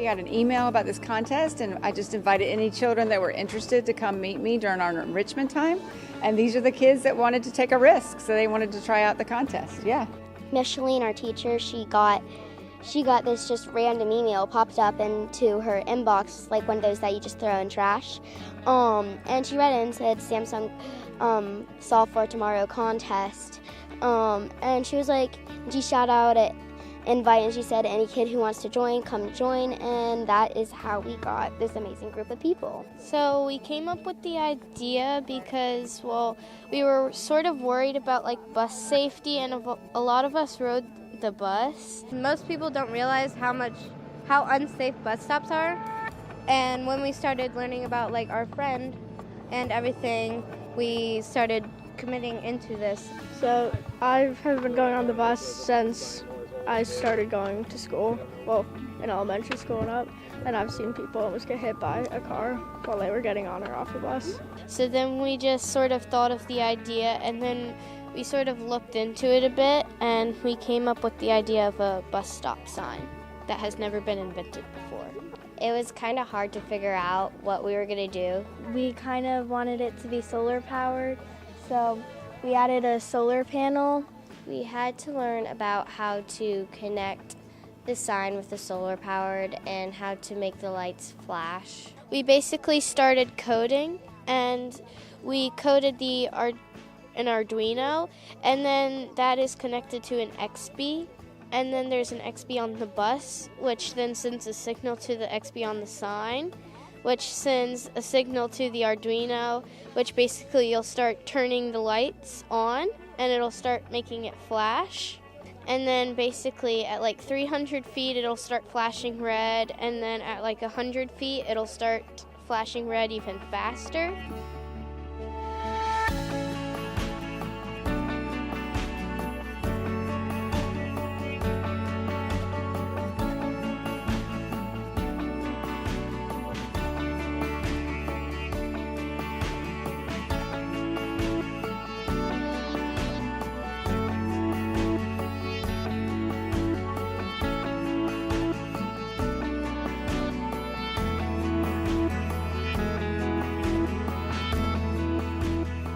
got an email about this contest, and I just invited any children that were interested to come meet me during our enrichment time. And these are the kids that wanted to take a risk, so they wanted to try out the contest. Yeah. Micheline, our teacher, she got this just random email popped up into her inbox, like one of those that you just throw in trash. And she read it and said Samsung Solve for Tomorrow contest. And she was like, she shout out at invite, and she said any kid who wants to join, come join, and that is how we got this amazing group of people. So we came up with the idea because, well, we were sort of worried about like bus safety, and a lot of us rode the bus. Most people don't realize how unsafe bus stops are, and when we started learning about like our friend and everything, we started committing into this. So I have been going on the bus since I started going to school, well, in elementary school and up, and I've seen people almost get hit by a car while they were getting on or off the bus. So then we just sort of thought of the idea, and then we sort of looked into it a bit, and we came up with the idea of a bus stop sign that has never been invented before. It was kind of hard to figure out what we were going to do. We kind of wanted it to be solar powered, so we added a solar panel. We had to learn about how to connect the sign with the solar powered and how to make the lights flash. We basically started coding, and we coded an Arduino, and then that is connected to an XBee, and then there's an XBee on the bus, which then sends a signal to the XBee on the sign, which sends a signal to the Arduino, which basically you'll start turning the lights on, and it'll start making it flash. And then basically at like 300 feet, it'll start flashing red, and then at like 100 feet, it'll start flashing red even faster.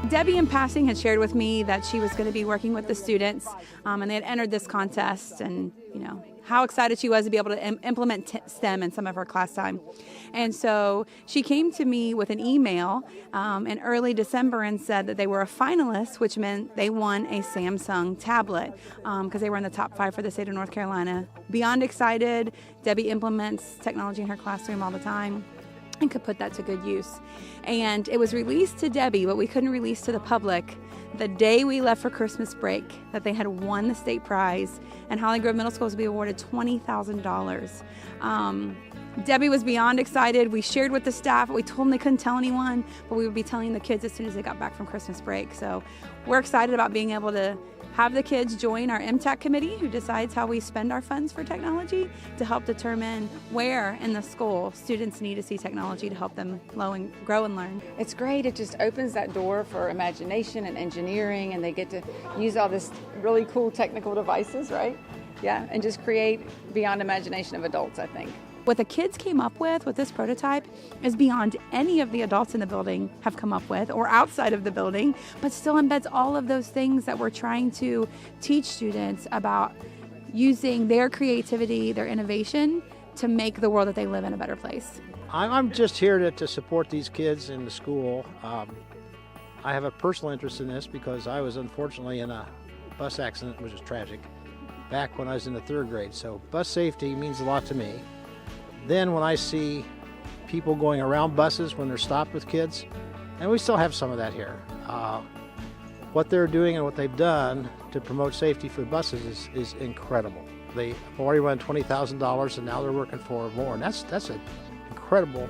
Debbie in passing had shared with me that she was going to be working with the students, and they had entered this contest, and how excited she was to be able to implement STEM in some of her class time. And so she came to me with an email in early December and said that they were a finalist, which meant they won a Samsung tablet because they were in the top 5 for the state of North Carolina. Beyond excited, Debbie implements technology in her classroom all the time and could put that to good use. And it was released to Debbie, but we couldn't release to the public the day we left for Christmas break that they had won the state prize, and Holly Grove Middle School was to be awarded $20,000. Debbie was beyond excited. We shared with the staff. We told them they couldn't tell anyone, but we would be telling the kids as soon as they got back from Christmas break. So we're excited about being able to have the kids join our MTech committee, who decides how we spend our funds for technology, to help determine where in the school students need to see technology to help them grow and learn. It's great. It just opens that door for imagination and engineering, and they get to use all this really cool technical devices, right? Yeah, and just create beyond imagination of adults, I think. What the kids came up with this prototype is beyond any of the adults in the building have come up with or outside of the building, but still embeds all of those things that we're trying to teach students about using their creativity, their innovation to make the world that they live in a better place. I'm just here to support these kids in the school. I have a personal interest in this because I was unfortunately in a bus accident, which is tragic, back when I was in the 3rd grade. So bus safety means a lot to me. Then when I see people going around buses when they're stopped with kids, and we still have some of that here, what they're doing and what they've done to promote safety for the buses is incredible. They've already run $20,000 and now they're working for more, and that's an incredible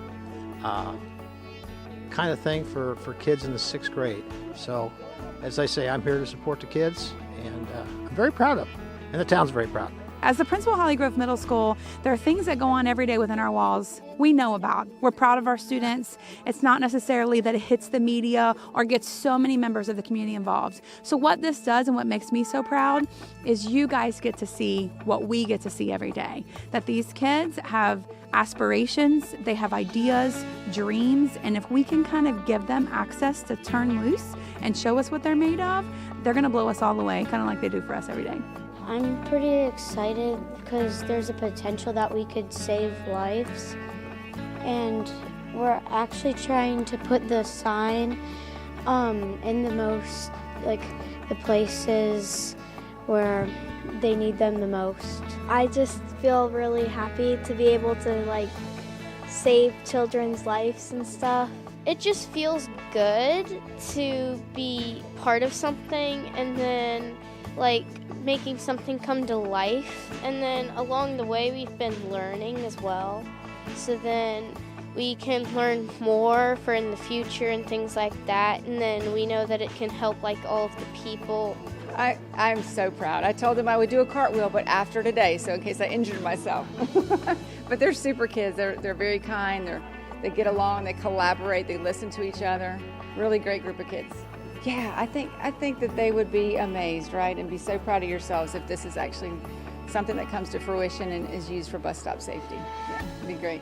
kind of thing for kids in the 6th grade. So as I say, I'm here to support the kids, and I'm very proud of them, and the town's very proud. As the principal of Holly Grove Middle School, there are things that go on every day within our walls we know about. We're proud of our students. It's not necessarily that it hits the media or gets so many members of the community involved. So what this does and what makes me so proud is you guys get to see what we get to see every day. That these kids have aspirations, they have ideas, dreams, and if we can kind of give them access to turn loose and show us what they're made of, they're gonna blow us all away, kind of like they do for us every day. I'm pretty excited because there's a potential that we could save lives, and we're actually trying to put the sign in the most, like, the places where they need them the most. I just feel really happy to be able to like save children's lives and stuff. It just feels good to be part of something and then like making something come to life, and then along the way we've been learning as well, so then we can learn more for in the future and things like that, and then we know that it can help like all of the people. I'm so proud. I told them I would do a cartwheel, but after today, so in case I injured myself. But they're super kids. They're very kind. They get along. They collaborate. They listen to each other. Really great group of kids. Yeah, I think that they would be amazed, right, and be so proud of yourselves if this is actually something that comes to fruition and is used for bus stop safety. Yeah, it'd be great.